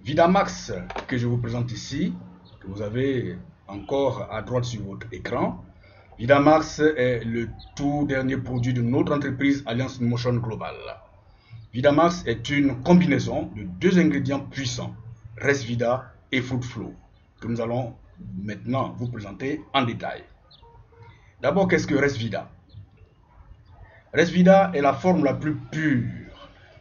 Vidamax que je vous présente ici, que vous avez encore à droite sur votre écran. Vidamax est le tout dernier produit de notre entreprise Alliance Motion Global. Vidamax est une combinaison de deux ingrédients puissants, Resvida et Fruitflow, que nous allons maintenant vous présenter en détail. D'abord, qu'est-ce que Resvida? Resvida est la forme la plus pure,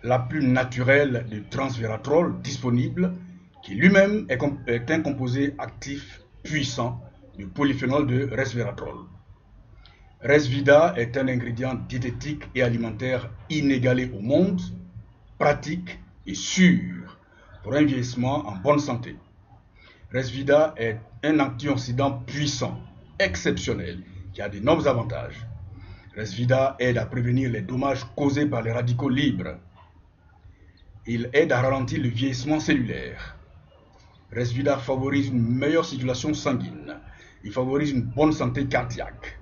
la plus naturelle de transvératrol disponible, qui lui-même est un composé actif puissant du polyphénol de resveratrol. Resvida est un ingrédient diététique et alimentaire inégalé au monde, pratique et sûr pour un vieillissement en bonne santé. Resvida est un antioxydant puissant, exceptionnel, qui a d'énormes avantages. Resvida aide à prévenir les dommages causés par les radicaux libres. Il aide à ralentir le vieillissement cellulaire. Resvida favorise une meilleure circulation sanguine. Il favorise une bonne santé cardiaque.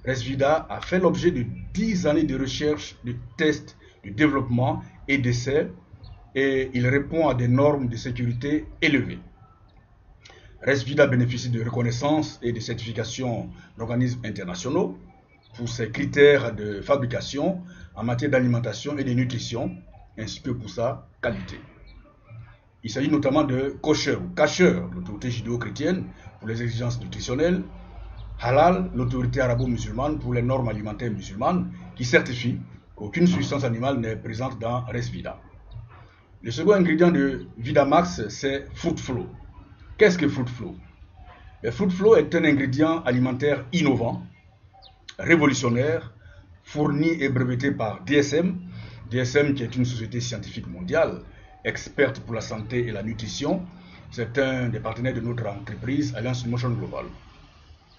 Resvida a fait l'objet de 10 années de recherche, de tests, de développement et d'essais, et il répond à des normes de sécurité élevées. Resvida bénéficie de reconnaissance et de certification d'organismes internationaux pour ses critères de fabrication en matière d'alimentation et de nutrition, ainsi que pour sa qualité. Il s'agit notamment de kosher ou kasher, l'autorité judéo-chrétienne pour les exigences nutritionnelles, halal, l'autorité arabo-musulmane pour les normes alimentaires musulmanes, qui certifie qu'aucune substance animale n'est présente dans Resvida. Le second ingrédient de Vidamax, c'est Fruitflow. Qu'est-ce que Fruitflow? Le Fruitflow est un ingrédient alimentaire innovant, révolutionnaire, fourni et breveté par DSM. DSM qui est une société scientifique mondiale, experte pour la santé et la nutrition. C'est un des partenaires de notre entreprise Alliance Motion Global.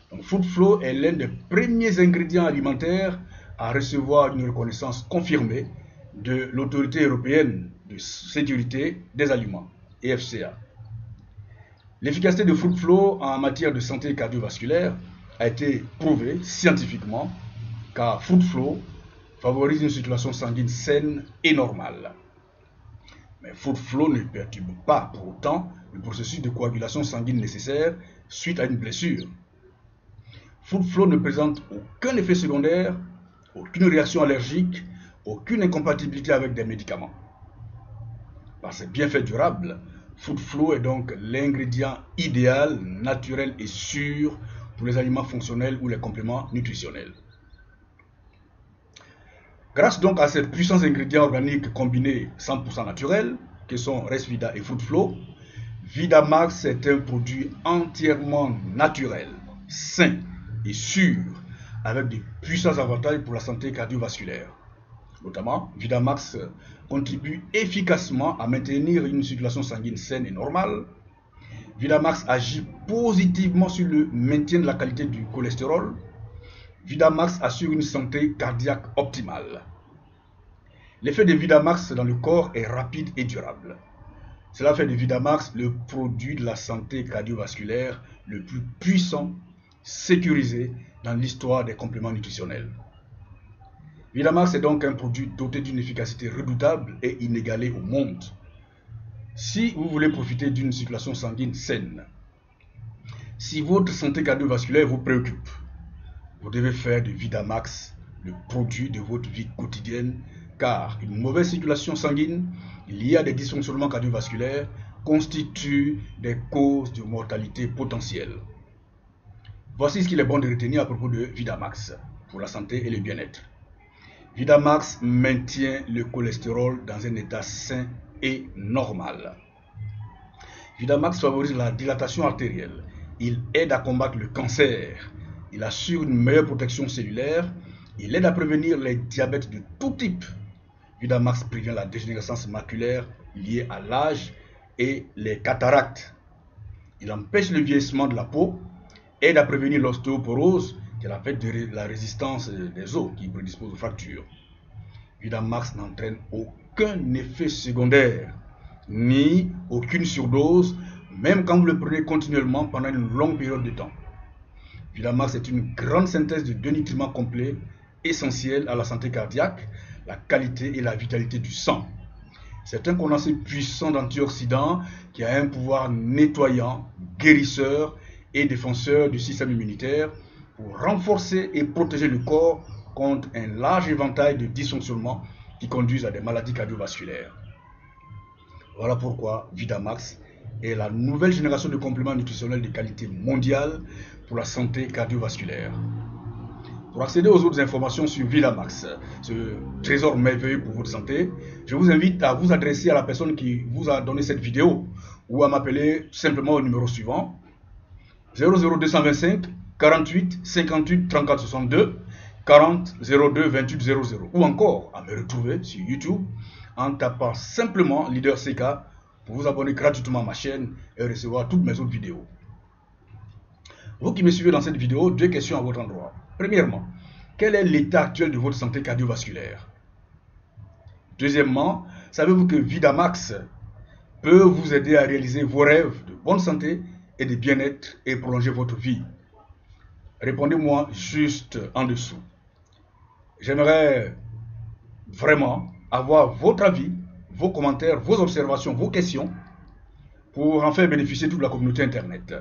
Donc, Fruitflow est l'un des premiers ingrédients alimentaires à recevoir une reconnaissance confirmée de l'Autorité européenne de sécurité des aliments, EFSA. L'efficacité de Fruitflow en matière de santé cardiovasculaire a été prouvée scientifiquement car Fruitflow favorise une circulation sanguine saine et normale. Mais Fruitflow ne perturbe pas pour autant le processus de coagulation sanguine nécessaire suite à une blessure. Fruitflow ne présente aucun effet secondaire, aucune réaction allergique, aucune incompatibilité avec des médicaments. Par ses bienfaits durables, Fruitflow est donc l'ingrédient idéal, naturel et sûr pour les aliments fonctionnels ou les compléments nutritionnels. Grâce donc à ces puissants ingrédients organiques combinés 100% naturels, que sont Resvida et Fruitflow, Vidamax est un produit entièrement naturel, sain et sûr, avec de puissants avantages pour la santé cardiovasculaire. Notamment, Vidamax contribue efficacement à maintenir une circulation sanguine saine et normale. Vidamax agit positivement sur le maintien de la qualité du cholestérol. Vidamax assure une santé cardiaque optimale. L'effet de Vidamax dans le corps est rapide et durable. Cela fait de Vidamax le produit de la santé cardiovasculaire le plus puissant, sécurisé dans l'histoire des compléments nutritionnels. Vidamax est donc un produit doté d'une efficacité redoutable et inégalée au monde. Si vous voulez profiter d'une circulation sanguine saine, si votre santé cardiovasculaire vous préoccupe, vous devez faire de Vidamax le produit de votre vie quotidienne, car une mauvaise circulation sanguine liée à des dysfonctionnements cardiovasculaires constitue des causes de mortalité potentielle. Voici ce qu'il est bon de retenir à propos de Vidamax pour la santé et le bien-être. Vidamax maintient le cholestérol dans un état sain et normal. Vidamax favorise la dilatation artérielle. Il aide à combattre le cancer. Il assure une meilleure protection cellulaire. Il aide à prévenir les diabètes de tout type. Vidamax prévient la dégénérescence maculaire liée à l'âge et les cataractes. Il empêche le vieillissement de la peau, aide à prévenir l'ostéoporose, qui est la perte de la résistance des os qui prédispose aux fractures. Vidamax n'entraîne aucun effet secondaire, ni aucune surdose, même quand vous le prenez continuellement pendant une longue période de temps. Vidamax est une grande synthèse de deux nutriments complets, essentiels à la santé cardiaque, la qualité et la vitalité du sang. C'est un condensé puissant d'antioxydants qui a un pouvoir nettoyant, guérisseur et défenseur du système immunitaire pour renforcer et protéger le corps contre un large éventail de dysfonctionnements qui conduisent à des maladies cardiovasculaires. Voilà pourquoi Vidamax est la nouvelle génération de compléments nutritionnels de qualité mondiale pour la santé cardiovasculaire. Pour accéder aux autres informations sur Vidamax, ce trésor merveilleux pour votre santé, je vous invite à vous adresser à la personne qui vous a donné cette vidéo ou à m'appeler simplement au numéro suivant 00225 48 58 34 62 40 02 28 00 ou encore à me retrouver sur YouTube en tapant simplement Leader CK pour vous abonner gratuitement à ma chaîne et recevoir toutes mes autres vidéos. Vous qui me suivez dans cette vidéo, 2 questions à votre endroit. Premièrement, quel est l'état actuel de votre santé cardiovasculaire? Deuxièmement, savez-vous que Vidamax peut vous aider à réaliser vos rêves de bonne santé et de bien-être et prolonger votre vie? Répondez-moi juste en dessous. J'aimerais vraiment avoir votre avis, vos commentaires, vos observations, vos questions pour en faire bénéficier toute la communauté Internet.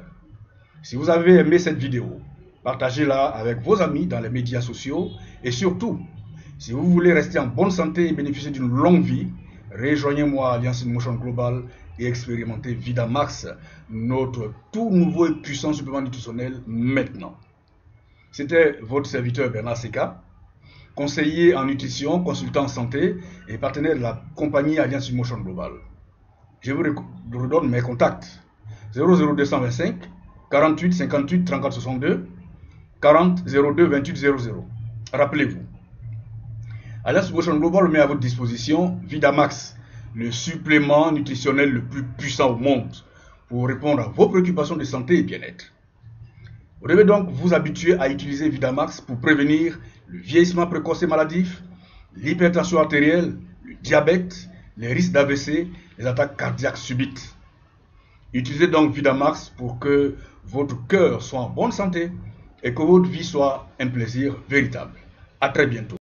Si vous avez aimé cette vidéo, partagez-la avec vos amis dans les médias sociaux et surtout, si vous voulez rester en bonne santé et bénéficier d'une longue vie, rejoignez-moi à Alliance InMotion Global et expérimentez Vidamax, notre tout nouveau et puissant supplément nutritionnel maintenant. C'était votre serviteur Bernard Seka, conseiller en nutrition, consultant en santé et partenaire de la compagnie Alliance InMotion Global. Je vous redonne mes contacts 00225 48 58 34 62 40 02 28 00. Rappelez-vous, Alliance InMotion Global met à votre disposition Vidamax, le supplément nutritionnel le plus puissant au monde pour répondre à vos préoccupations de santé et bien-être. Vous devez donc vous habituer à utiliser Vidamax pour prévenir le vieillissement précoce et maladif, l'hypertension artérielle, le diabète, les risques d'AVC, les attaques cardiaques subites. Utilisez donc Vidamax pour que votre cœur soit en bonne santé et que votre vie soit un plaisir véritable. À très bientôt.